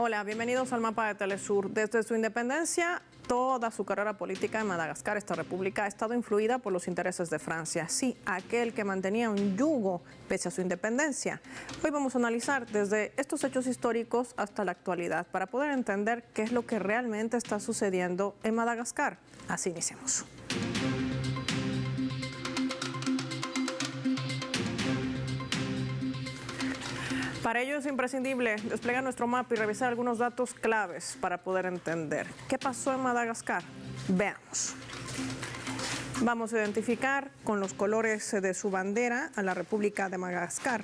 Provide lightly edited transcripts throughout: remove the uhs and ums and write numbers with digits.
Hola, bienvenidos al mapa de Telesur. Desde su independencia, toda su carrera política en Madagascar, esta república, ha estado influida por los intereses de Francia. Sí, aquel que mantenía un yugo pese a su independencia. Hoy vamos a analizar desde estos hechos históricos hasta la actualidad para poder entender qué es lo que realmente está sucediendo en Madagascar. Así iniciamos. Para ello es imprescindible desplegar nuestro mapa y revisar algunos datos claves para poder entender qué pasó en Madagascar. Veamos. Vamos a identificar con los colores de su bandera a la República de Madagascar,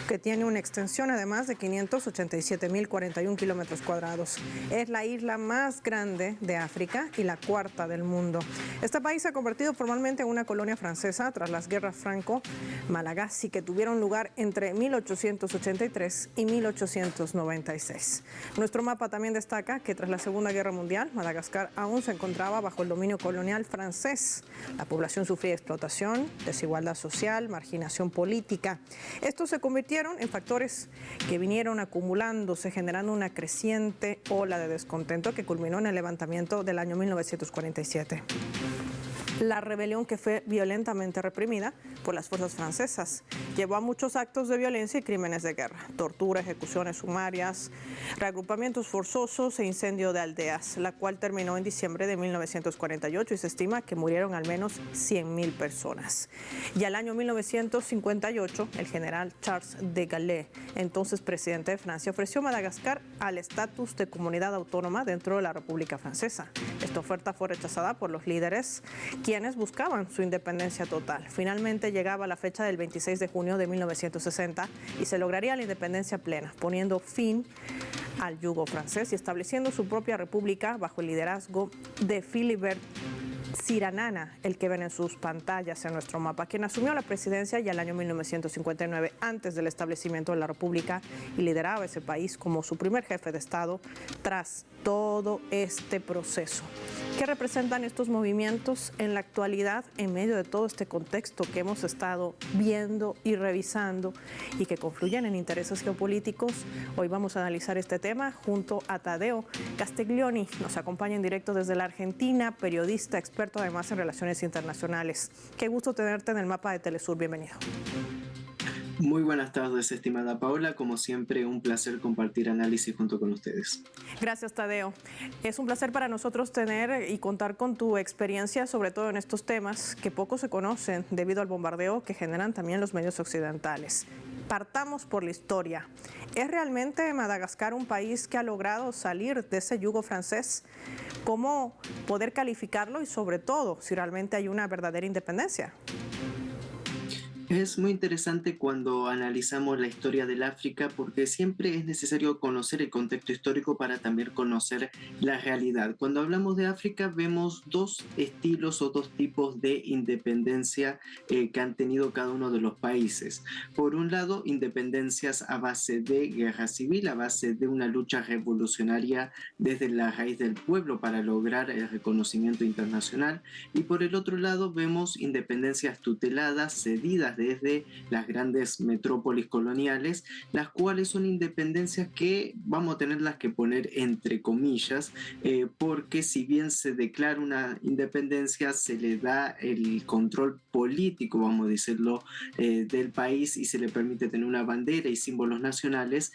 que tiene una extensión además de 587.041 kilómetros cuadrados. Es la isla más grande de África y la cuarta del mundo. Este país se ha convertido formalmente en una colonia francesa tras las guerras franco-malagasy que tuvieron lugar entre 1883 y 1896. Nuestro mapa también destaca que tras la Segunda Guerra Mundial, Madagascar aún se encontraba bajo el dominio colonial francés. La población sufría explotación, desigualdad social, marginación política. Estos se convirtieron en factores que vinieron acumulándose, generando una creciente ola de descontento que culminó en el levantamiento del año 1947. La rebelión, que fue violentamente reprimida por las fuerzas francesas, llevó a muchos actos de violencia y crímenes de guerra, tortura, ejecuciones sumarias, reagrupamientos forzosos e incendio de aldeas, la cual terminó en diciembre de 1948 y se estima que murieron al menos 100.000 personas. Y al año 1958, el general Charles de Gaulle, entonces presidente de Francia, ofreció a Madagascar al estatus de comunidad autónoma dentro de la República Francesa. Esta oferta fue rechazada por los líderes quienes buscaban su independencia total. Finalmente llegaba la fecha del 26 de junio de 1960 y se lograría la independencia plena, poniendo fin al yugo francés y estableciendo su propia república bajo el liderazgo de Philibert Tsiranana, el que ven en sus pantallas en nuestro mapa, quien asumió la presidencia ya el año 1959, antes del establecimiento de la república, y lideraba ese país como su primer jefe de Estado tras todo este proceso. ¿Qué representan estos movimientos en la actualidad en medio de todo este contexto que hemos estado viendo y revisando y que confluyen en intereses geopolíticos? Hoy vamos a analizar este tema junto a Tadeo Castiglioni. Nos acompaña en directo desde la Argentina, periodista, experto además en relaciones internacionales. Qué gusto tenerte en el mapa de Telesur. Bienvenido. Muy buenas tardes, estimada Paola. Como siempre, un placer compartir análisis junto con ustedes. Gracias, Tadeo. Es un placer para nosotros tener y contar con tu experiencia, sobre todo en estos temas que poco se conocen debido al bombardeo que generan también los medios occidentales. Partamos por la historia. ¿Es realmente Madagascar un país que ha logrado salir de ese yugo francés? ¿Cómo poder calificarlo y sobre todo si realmente hay una verdadera independencia? Es muy interesante cuando analizamos la historia del África porque siempre es necesario conocer el contexto histórico para también conocer la realidad. Cuando hablamos de África vemos dos estilos o dos tipos de independencia que han tenido cada uno de los países. Por un lado, independencias a base de guerra civil, a base de una lucha revolucionaria desde la raíz del pueblo para lograr el reconocimiento internacional. Y por el otro lado vemos independencias tuteladas, cedidas desde las grandes metrópolis coloniales, las cuales son independencias que vamos a tenerlas que poner entre comillas, porque si bien se declara una independencia, se le da el control político, vamos a decirlo, del país y se le permite tener una bandera y símbolos nacionales,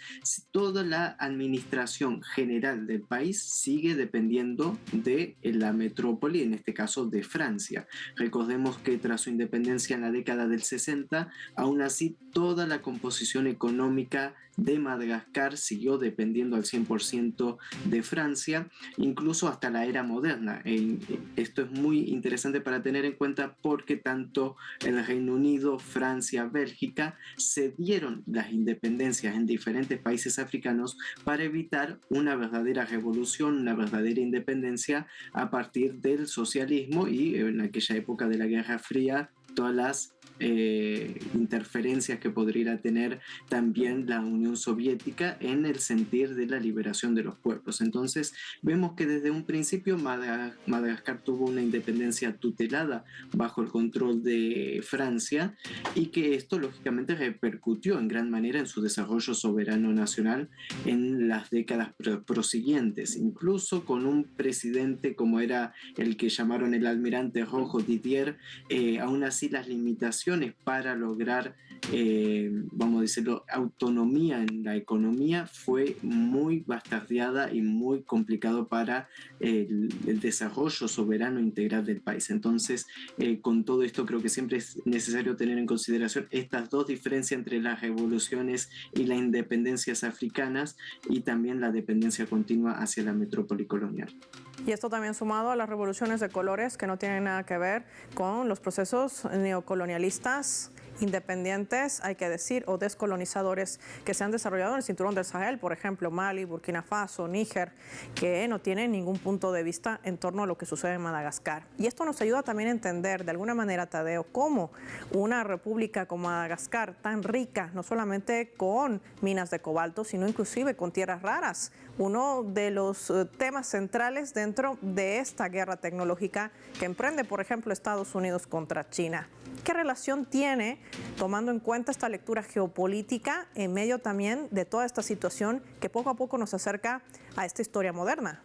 toda la administración general del país sigue dependiendo de la metrópoli, en este caso de Francia. Recordemos que tras su independencia en la década del 60, aún así toda la composición económica de Madagascar siguió dependiendo al 100% de Francia, incluso hasta la era moderna. Esto es muy interesante para tener en cuenta porque tanto el Reino Unido, Francia, Bélgica cedieron las independencias en diferentes países africanos para evitar una verdadera revolución, una verdadera independencia a partir del socialismo y en aquella época de la Guerra Fría todas las interferencias que podría tener también la Unión Soviética en el sentir de la liberación de los pueblos. Entonces vemos que desde un principio Madagascar tuvo una independencia tutelada bajo el control de Francia, y que esto lógicamente repercutió en gran manera en su desarrollo soberano nacional en las décadas prosiguientes, incluso con un presidente como era el que llamaron el almirante rojo Didier. Aún así las limitaciones para lograr, vamos a decirlo, autonomía en la economía fue muy bastardeada y muy complicado para el desarrollo soberano integral del país. Entonces, con todo esto creo que siempre es necesario tener en consideración estas dos diferencias entre las revoluciones y las independencias africanas, y también la dependencia continua hacia la metrópoli colonial. Y esto también sumado a las revoluciones de colores que no tienen nada que ver con los procesos neocolonialistas independientes, hay que decir, o descolonizadores que se han desarrollado en el cinturón del Sahel, por ejemplo, Mali, Burkina Faso, Níger, que no tienen ningún punto de vista en torno a lo que sucede en Madagascar. Y esto nos ayuda también a entender, de alguna manera, Tadeo, cómo una república como Madagascar, tan rica, no solamente con minas de cobalto, sino inclusive con tierras raras, uno de los temas centrales dentro de esta guerra tecnológica que emprende, por ejemplo, Estados Unidos contra China. ¿Qué relación tiene, tomando en cuenta esta lectura geopolítica, en medio también de toda esta situación que poco a poco nos acerca a esta historia moderna?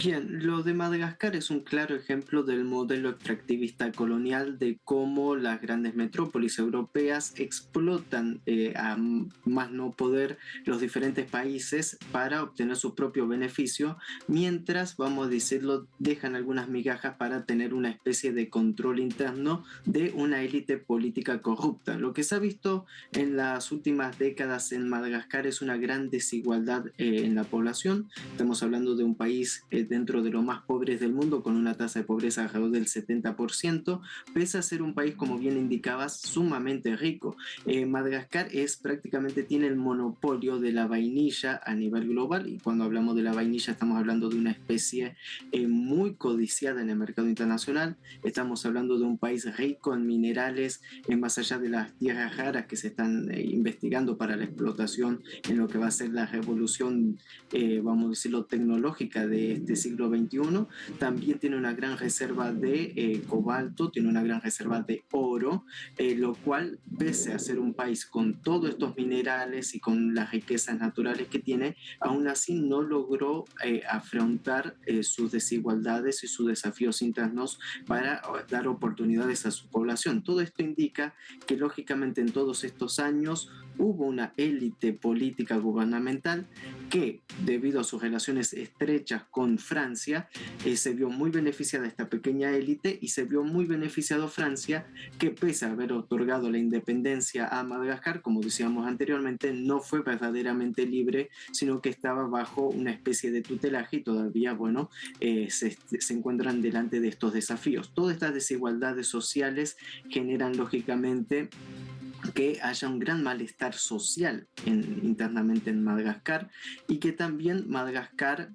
Bien, lo de Madagascar es un claro ejemplo del modelo extractivista colonial, de cómo las grandes metrópolis europeas explotan a más no poder los diferentes países para obtener su propio beneficio, mientras, vamos a decirlo, dejan algunas migajas para tener una especie de control interno de una élite política corrupta. Lo que se ha visto en las últimas décadas en Madagascar es una gran desigualdad en la población. Estamos hablando de un país dentro de los más pobres del mundo, con una tasa de pobreza alrededor del 70%, pese a ser un país, como bien indicabas, sumamente rico. Madagascar prácticamente tiene el monopolio de la vainilla a nivel global, y cuando hablamos de la vainilla estamos hablando de una especie muy codiciada en el mercado internacional. Estamos hablando de un país rico en minerales, más allá de las tierras raras que se están investigando para la explotación en lo que va a ser la revolución, vamos a decirlo, tecnológica de este siglo XXI. También tiene una gran reserva de cobalto, tiene una gran reserva de oro, lo cual, pese a ser un país con todos estos minerales y con las riquezas naturales que tiene, aún así no logró afrontar sus desigualdades y sus desafíos internos para dar oportunidades a su población. Todo esto indica que, lógicamente, en todos estos años hubo una élite política gubernamental que, debido a sus relaciones estrechas con Francia, se vio muy beneficiada esta pequeña élite, y se vio muy beneficiado Francia, que, pese a haber otorgado la independencia a Madagascar, como decíamos anteriormente, no fue verdaderamente libre, sino que estaba bajo una especie de tutelaje, y todavía, bueno, se encuentran delante de estos desafíos. Todas estas desigualdades sociales generan, lógicamente, que haya un gran malestar social internamente en Madagascar, y que también Madagascar,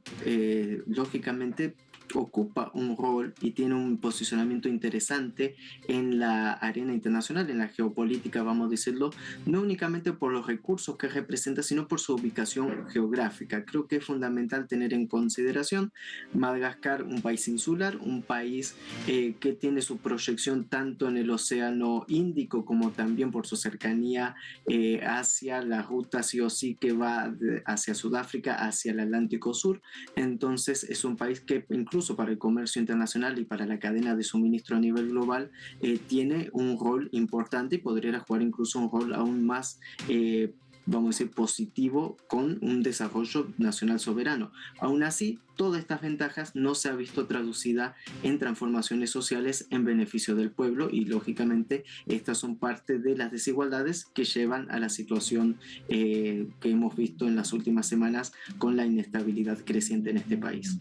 lógicamente, ocupa un rol y tiene un posicionamiento interesante en la arena internacional, en la geopolítica, vamos a decirlo, no únicamente por los recursos que representa, sino por su ubicación geográfica. Creo que es fundamental tener en consideración Madagascar, un país insular, un país que tiene su proyección tanto en el Océano Índico como también por su cercanía hacia la ruta sí o sí que va hacia Sudáfrica, hacia el Atlántico Sur. Entonces es un país que, incluso para el comercio internacional y para la cadena de suministro a nivel global, tiene un rol importante, y podría jugar incluso un rol aún más vamos a decir, positivo, con un desarrollo nacional soberano. Aún así, todas estas ventajas no se ha visto traducida en transformaciones sociales en beneficio del pueblo, y lógicamente estas son parte de las desigualdades que llevan a la situación que hemos visto en las últimas semanas, con la inestabilidad creciente en este país.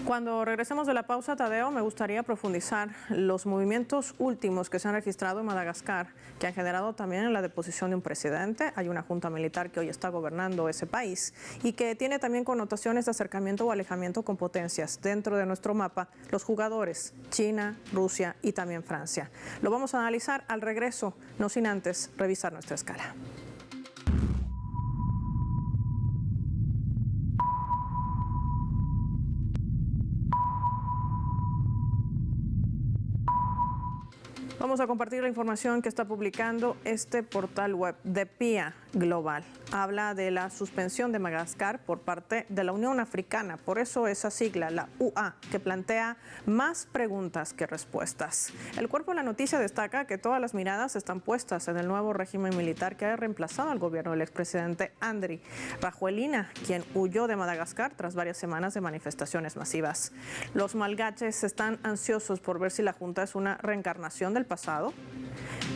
Cuando regresemos de la pausa, Tadeo, me gustaría profundizar los movimientos últimos que se han registrado en Madagascar, que han generado también la deposición de un presidente. Hay una junta militar que hoy está gobernando ese país y que tiene también connotaciones de acercamiento o alejamiento con potencias. Dentro de nuestro mapa, los jugadores, China, Rusia y también Francia. Lo vamos a analizar al regreso, no sin antes revisar nuestra escala. Vamos a compartir la información que está publicando este portal web de PIA Global. Habla de la suspensión de Madagascar por parte de la Unión Africana, por eso esa sigla, la UA, que plantea más preguntas que respuestas. El cuerpo de la noticia destaca que todas las miradas están puestas en el nuevo régimen militar que ha reemplazado al gobierno del expresidente Andry Rajoelina, quien huyó de Madagascar tras varias semanas de manifestaciones masivas. Los malgaches están ansiosos por ver si la Junta es una reencarnación del pasado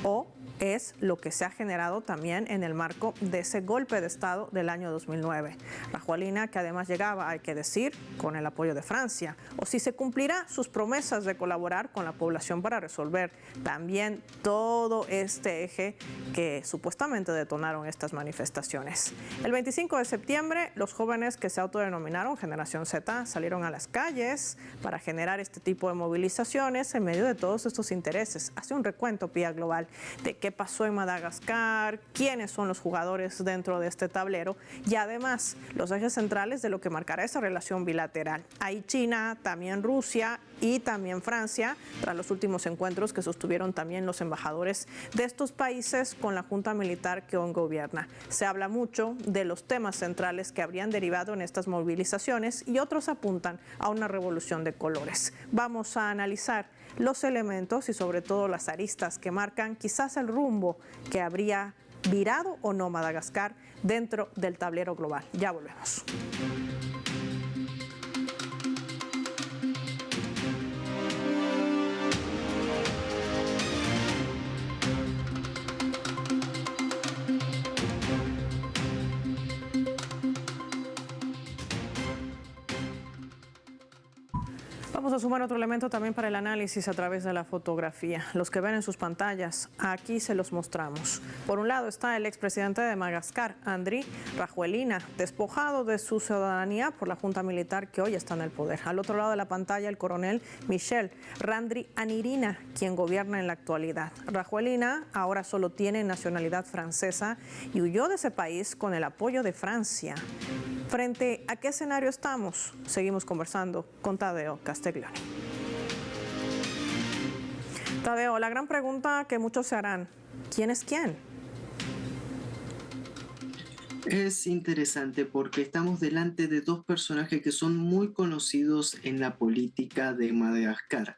o es lo que se ha generado también en el marco de ese golpe de Estado del año 2009. Rajoelina, que además llegaba, hay que decir, con el apoyo de Francia, o si se cumplirá sus promesas de colaborar con la población para resolver también todo este eje que supuestamente detonaron estas manifestaciones. El 25 de septiembre, los jóvenes que se autodenominaron Generación Z salieron a las calles para generar este tipo de movilizaciones en medio de todos estos intereses. Hace un recuento PIA Global de qué pasó en Madagascar, quiénes son los jugadores dentro de este tablero y además los ejes centrales de lo que marcará esa relación bilateral. Hay China, también Rusia y también Francia, tras los últimos encuentros que sostuvieron también los embajadores de estos países con la junta militar que hoy gobierna. Se habla mucho de los temas centrales que habrían derivado en estas movilizaciones y otros apuntan a una revolución de colores. Vamos a analizar los elementos y sobre todo las aristas que marcan quizás el rumbo que habría virado o no Madagascar dentro del tablero global. Ya volvemos. Vamos a sumar otro elemento también para el análisis a través de la fotografía. Los que ven en sus pantallas, aquí se los mostramos. Por un lado está el expresidente de Madagascar, Andry Rajoelina, despojado de su ciudadanía por la junta militar que hoy está en el poder. Al otro lado de la pantalla, el coronel Michel Randrianirina, quien gobierna en la actualidad. Rajoelina ahora solo tiene nacionalidad francesa y huyó de ese país con el apoyo de Francia. ¿Frente a qué escenario estamos? Seguimos conversando con Tadeo Castiglione. Tadeo, la gran pregunta que muchos se harán, ¿quién es quién? Es interesante porque estamos delante de dos personajes que son muy conocidos en la política de Madagascar.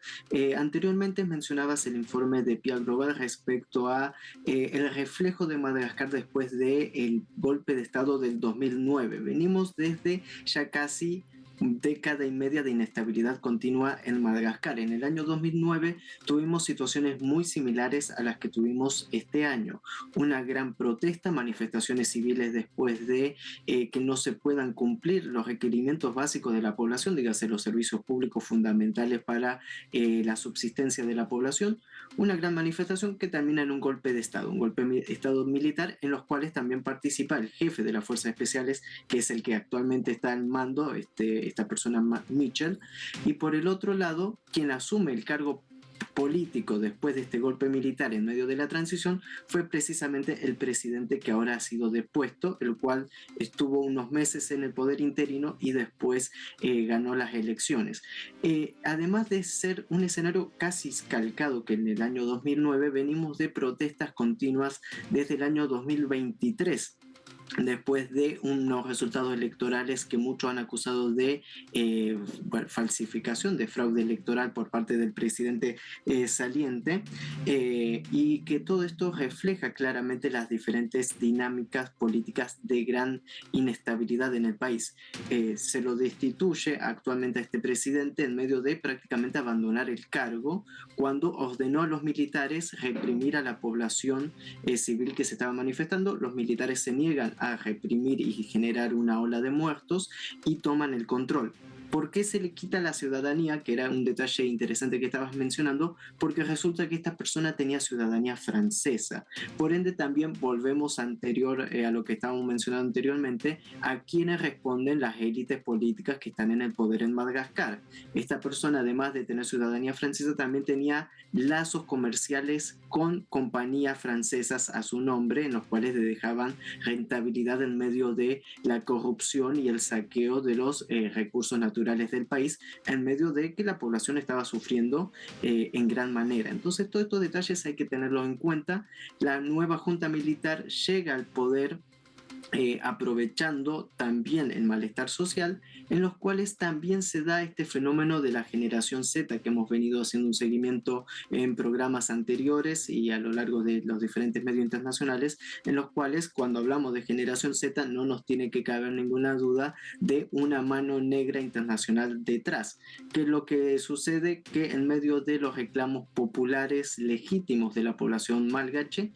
Anteriormente mencionabas el informe de PIA Global respecto a el reflejo de Madagascar después del golpe de Estado del 2009. Venimos desde ya casi década y media de inestabilidad continua en Madagascar. En el año 2009 tuvimos situaciones muy similares a las que tuvimos este año. Una gran protesta, manifestaciones civiles después de que no se puedan cumplir los requerimientos básicos de la población, dígase los servicios públicos fundamentales para la subsistencia de la población. Una gran manifestación que termina en un golpe de Estado, un golpe de Estado militar en los cuales también participa el jefe de las Fuerzas Especiales, que es el que actualmente está al mando, esta persona Michel, y por el otro lado, quien asume el cargo político después de este golpe militar en medio de la transición fue precisamente el presidente que ahora ha sido depuesto, el cual estuvo unos meses en el poder interino y después ganó las elecciones. Además de ser un escenario casi calcado que en el año 2009, venimos de protestas continuas desde el año 2023. Después de unos resultados electorales que muchos han acusado de falsificación, de fraude electoral por parte del presidente saliente, y que todo esto refleja claramente las diferentes dinámicas políticas de gran inestabilidad en el país. Se lo destituye actualmente a este presidente en medio de prácticamente abandonar el cargo cuando ordenó a los militares reprimir a la población civil que se estaba manifestando. Los militares se niegan a reprimir y generar una ola de muertos y toman el control. ¿Por qué se le quita la ciudadanía? Que era un detalle interesante que estabas mencionando, porque resulta que esta persona tenía ciudadanía francesa. Por ende, también volvemos a lo que estábamos mencionando anteriormente, a quienes responden las élites políticas que están en el poder en Madagascar. Esta persona, además de tener ciudadanía francesa, también tenía lazos comerciales con compañías francesas a su nombre, en los cuales le dejaban rentabilidad en medio de la corrupción y el saqueo de los recursos naturales del país, en medio de que la población estaba sufriendo en gran manera. Entonces, todos estos detalles hay que tenerlos en cuenta. La nueva junta militar llega al poder aprovechando también el malestar social, en los cuales también se da este fenómeno de la generación Z, que hemos venido haciendo un seguimiento en programas anteriores y a lo largo de los diferentes medios internacionales, en los cuales cuando hablamos de generación Z no nos tiene que caber ninguna duda de una mano negra internacional detrás. ¿Qué es lo que sucede? Que en medio de los reclamos populares legítimos de la población malgache,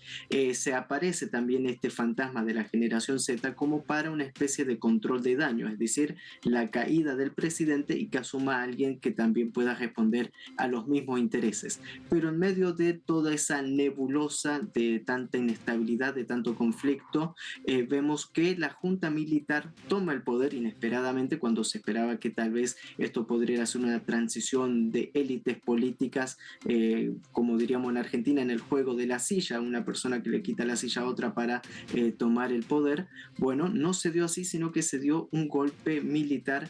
se aparece también este fantasma de la generación Z como para una especie de control de daño, es decir, la caída del presidente y que asuma a alguien que también pueda responder a los mismos intereses. Pero en medio de toda esa nebulosa de tanta inestabilidad, de tanto conflicto, vemos que la junta militar toma el poder inesperadamente cuando se esperaba que tal vez esto podría ser una transición de élites políticas, como diríamos en Argentina, en el juego de la silla, una persona que le quita la silla a otra para tomar el poder. Bueno, no se dio así, sino que se dio un golpe militar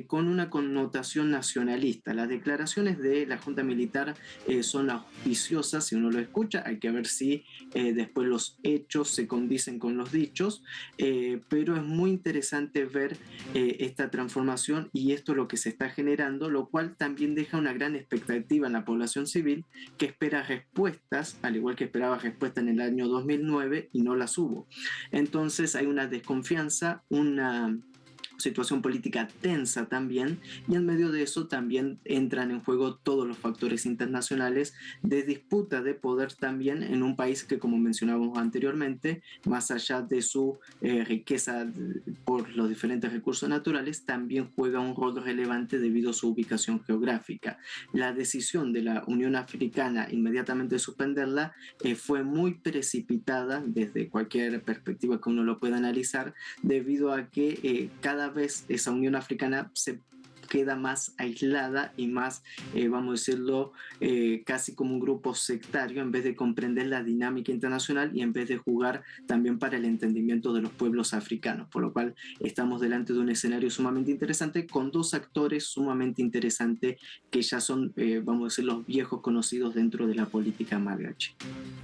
con una connotación nacionalista. Las declaraciones de la Junta Militar son auspiciosas, si uno lo escucha, hay que ver si después los hechos se condicen con los dichos, pero es muy interesante ver esta transformación y esto es lo que se está generando, lo cual también deja una gran expectativa en la población civil que espera respuestas, al igual que esperaba respuestas en el año 2009 y no las hubo. Entonces hay una desconfianza, una situación política tensa también, y en medio de eso también entran en juego todos los factores internacionales de disputa de poder también en un país que, como mencionábamos anteriormente, más allá de su riqueza por los diferentes recursos naturales, también juega un rol relevante debido a su ubicación geográfica. La decisión de la Unión Africana inmediatamente de suspenderla fue muy precipitada desde cualquier perspectiva que uno lo pueda analizar, debido a que cada vez esa Unión Africana se queda más aislada y más, vamos a decirlo, casi como un grupo sectario, en vez de comprender la dinámica internacional y en vez de jugar también para el entendimiento de los pueblos africanos, por lo cual estamos delante de un escenario sumamente interesante con dos actores sumamente interesantes que ya son, vamos a decir, los viejos conocidos dentro de la política malgache.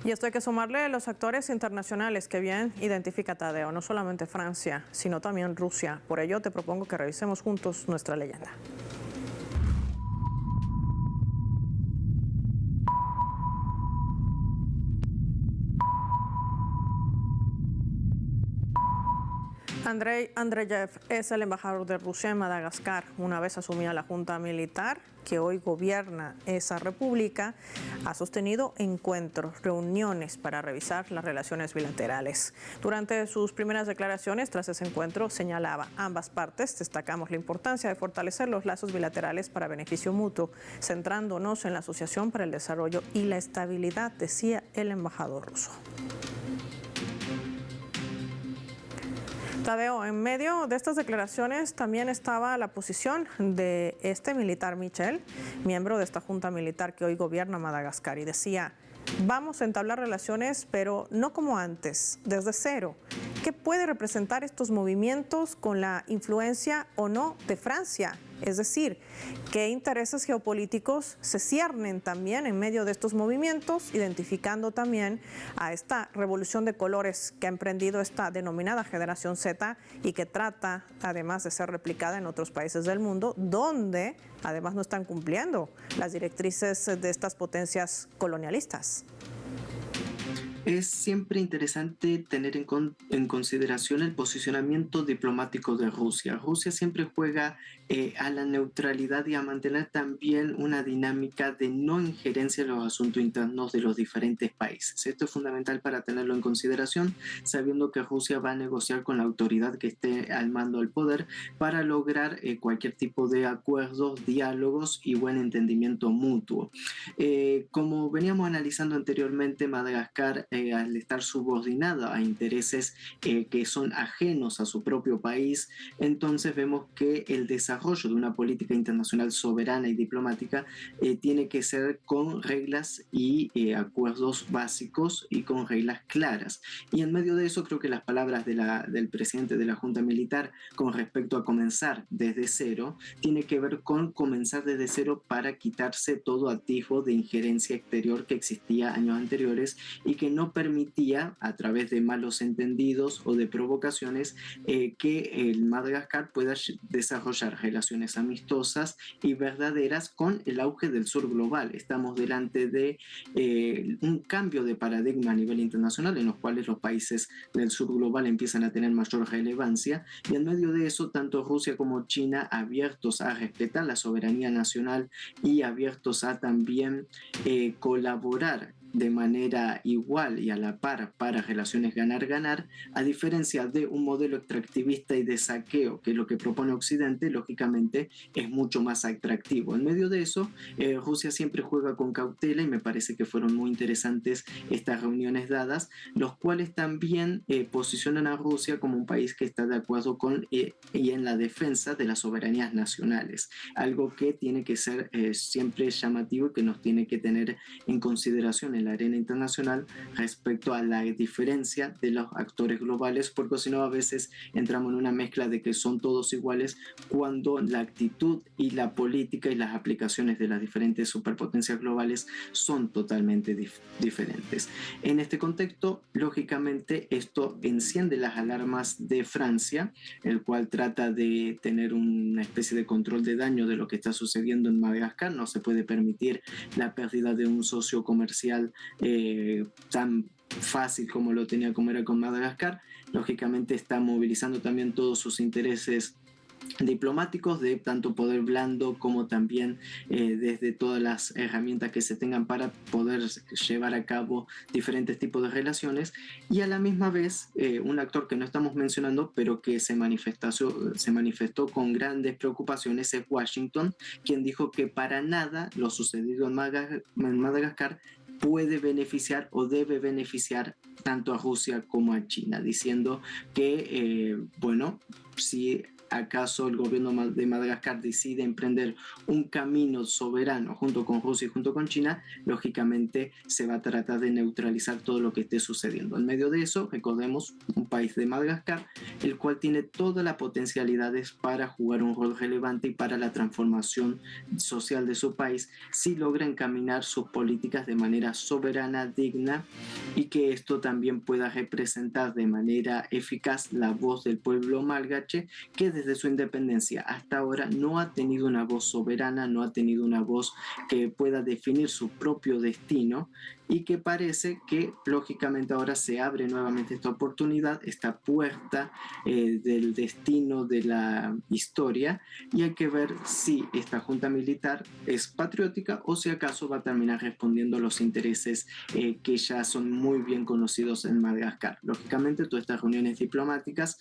Y esto hay que sumarle los actores internacionales que bien identifica Tadeo, no solamente Francia, sino también Rusia. Por ello te propongo que revisemos juntos nuestra leyenda. Andrei Andreyev es el embajador de Rusia en Madagascar. Una vez asumida la junta militar que hoy gobierna esa república, ha sostenido encuentros, reuniones para revisar las relaciones bilaterales. Durante sus primeras declaraciones tras ese encuentro señalaba ambas partes, destacamos la importancia de fortalecer los lazos bilaterales para beneficio mutuo, centrándonos en la Asociación para el Desarrollo y la Estabilidad, decía el embajador ruso. Tadeo, en medio de estas declaraciones también estaba la posición de este militar Michel, miembro de esta junta militar que hoy gobierna Madagascar, y decía: vamos a entablar relaciones, pero no como antes, desde cero. ¿Qué puede representar estos movimientos con la influencia o no de Francia? Es decir, ¿qué intereses geopolíticos se ciernen también en medio de estos movimientos, identificando también a esta revolución de colores que ha emprendido esta denominada generación Z y que trata, además de ser replicada en otros países del mundo, donde además no están cumpliendo las directrices de estas potencias colonialistas? Es siempre interesante tener en consideración el posicionamiento diplomático de Rusia. Rusia siempre juega a la neutralidad y a mantener también una dinámica de no injerencia en los asuntos internos de los diferentes países. Esto es fundamental para tenerlo en consideración, sabiendo que Rusia va a negociar con la autoridad que esté al mando del poder para lograr cualquier tipo de acuerdos, diálogos y buen entendimiento mutuo. Como veníamos analizando anteriormente, Madagascar, al estar subordinada a intereses que son ajenos a su propio país, entonces vemos que el desarrollo de una política internacional soberana y diplomática tiene que ser con reglas y acuerdos básicos y con reglas claras. Y en medio de eso creo que las palabras del presidente de la Junta Militar con respecto a comenzar desde cero, tiene que ver con comenzar desde cero para quitarse todo atisbo de injerencia exterior que existía años anteriores y que no permitía, a través de malos entendidos o de provocaciones, que el Madagascar pueda desarrollar relaciones amistosas y verdaderas con el auge del sur global. Estamos delante de un cambio de paradigma a nivel internacional en los cuales los países del sur global empiezan a tener mayor relevancia, y en medio de eso tanto Rusia como China, abiertos a respetar la soberanía nacional y abiertos a también colaborar de manera igual y a la par para relaciones ganar-ganar, a diferencia de un modelo extractivista y de saqueo, que es lo que propone Occidente, lógicamente es mucho más atractivo. En medio de eso, Rusia siempre juega con cautela y me parece que fueron muy interesantes estas reuniones dadas, los cuales también posicionan a Rusia como un país que está de acuerdo con y en la defensa de las soberanías nacionales, algo que tiene que ser siempre llamativo y que nos tiene que tener en consideración en la arena internacional respecto a la diferencia de los actores globales, porque si no a veces entramos en una mezcla de que son todos iguales cuando la actitud y la política y las aplicaciones de las diferentes superpotencias globales son totalmente diferentes. En este contexto, lógicamente, esto enciende las alarmas de Francia, el cual trata de tener una especie de control de daño de lo que está sucediendo en Madagascar. No se puede permitir la pérdida de un socio comercial tan fácil como lo tenía como era con Madagascar. Lógicamente está movilizando también todos sus intereses diplomáticos de tanto poder blando como también desde todas las herramientas que se tengan para poder llevar a cabo diferentes tipos de relaciones, y a la misma vez un actor que no estamos mencionando pero que se manifestó con grandes preocupaciones es Washington, quien dijo que para nada lo sucedido en Madagascar puede beneficiar o debe beneficiar tanto a Rusia como a China, diciendo que bueno, si acaso el gobierno de Madagascar decide emprender un camino soberano junto con Rusia y junto con China, lógicamente se va a tratar de neutralizar todo lo que esté sucediendo. En medio de eso, recordemos, un país de Madagascar, el cual tiene todas las potencialidades para jugar un rol relevante y para la transformación social de su país, si logra encaminar sus políticas de manera soberana, digna, y que esto también pueda representar de manera eficaz la voz del pueblo malgache, que desde su independencia hasta ahora no ha tenido una voz soberana, no ha tenido una voz que pueda definir su propio destino, y que parece que lógicamente ahora se abre nuevamente esta oportunidad, esta puerta del destino de la historia, y hay que ver si esta junta militar es patriótica o si acaso va a terminar respondiendo a los intereses que ya son muy bien conocidos en Madagascar. Lógicamente todas estas reuniones diplomáticas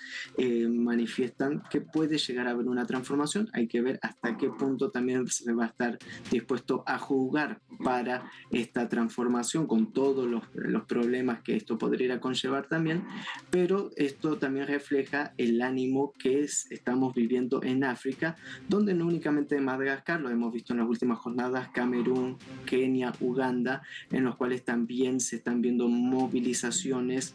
manifiestan que puede llegar a haber una transformación. Hay que ver hasta qué punto también se va a estar dispuesto a jugar para esta transformación, con todos los problemas que esto podría conllevar también, pero esto también refleja el ánimo que estamos viviendo en África, donde no únicamente en Madagascar, lo hemos visto en las últimas jornadas, Camerún, Kenia, Uganda, en los cuales también se están viendo movilizaciones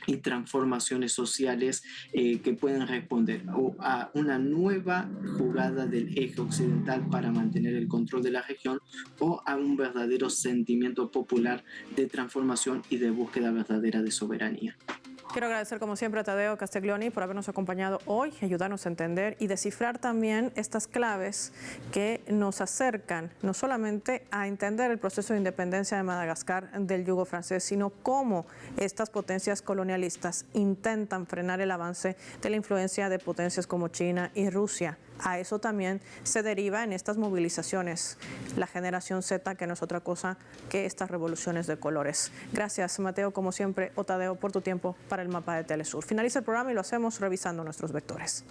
y transformaciones sociales que pueden responder a una nueva jugada del eje occidental para mantener el control de la región, o a un verdadero sentimiento popular de transformación y de búsqueda verdadera de soberanía. Quiero agradecer como siempre a Tadeo Castiglioni por habernos acompañado hoy, ayudarnos a entender y descifrar también estas claves que nos acercan no solamente a entender el proceso de independencia de Madagascar del yugo francés, sino cómo estas potencias colonialistas intentan frenar el avance de la influencia de potencias como China y Rusia. A eso también se deriva en estas movilizaciones la generación Z, que no es otra cosa que estas revoluciones de colores. Gracias, Mateo, como siempre, o Tadeo, por tu tiempo para el mapa de Telesur. Finaliza el programa y lo hacemos revisando nuestros vectores.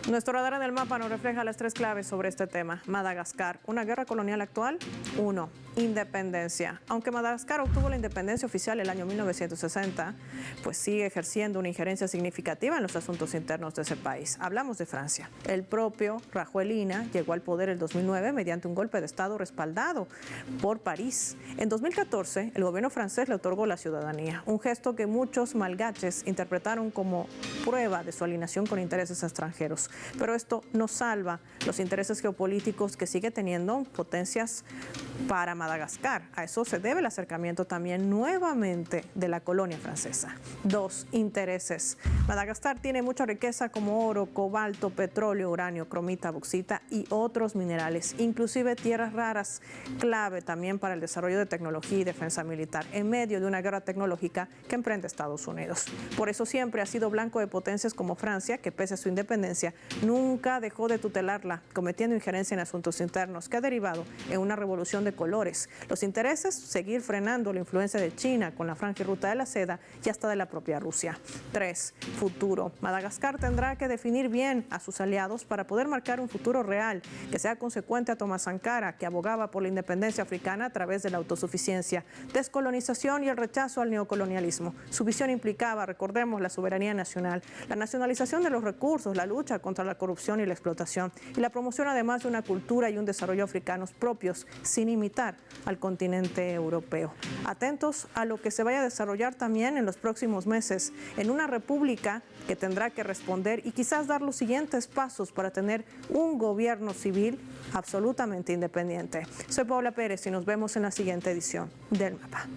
Nuestro radar en el mapa nos refleja las tres claves sobre este tema. Madagascar, ¿una guerra colonial actual? 1. Independencia. Aunque Madagascar obtuvo la independencia oficial el año 1960, pues sigue ejerciendo una injerencia significativa en los asuntos internos de ese país. Hablamos de Francia. El propio Rajoelina llegó al poder el 2009 mediante un golpe de Estado respaldado por París. En 2014, el gobierno francés le otorgó la ciudadanía, un gesto que muchos malgaches interpretaron como prueba de su alineación con intereses extranjeros. Pero esto no salva los intereses geopolíticos que sigue teniendo potencias para Madagascar. A eso se debe el acercamiento también nuevamente de la colonia francesa. 2. Intereses. Madagascar tiene mucha riqueza como oro, cobalto, petróleo, uranio, cromita, bauxita y otros minerales, inclusive tierras raras, clave también para el desarrollo de tecnología y defensa militar en medio de una guerra tecnológica que emprende Estados Unidos. Por eso siempre ha sido blanco de potencias como Francia, que pese a su independencia nunca dejó de tutelarla, cometiendo injerencia en asuntos internos que ha derivado en una revolución de colores. Los intereses, seguir frenando la influencia de China con la Franja y Ruta de la Seda y hasta de la propia Rusia. 3. Futuro. Madagascar tendrá que definir bien a sus aliados para poder marcar un futuro real que sea consecuente a Thomas Sankara, que abogaba por la independencia africana a través de la autosuficiencia, descolonización y el rechazo al neocolonialismo. Su visión implicaba, recordemos, la soberanía nacional, la nacionalización de los recursos, la lucha contra la corrupción y la explotación y la promoción además de una cultura y un desarrollo africanos propios, sin imitar al continente europeo. Atentos a lo que se vaya a desarrollar también en los próximos meses en una república que tendrá que responder y quizás dar los siguientes pasos para tener un gobierno civil absolutamente independiente. Soy Paula Pérez y nos vemos en la siguiente edición del Mapa.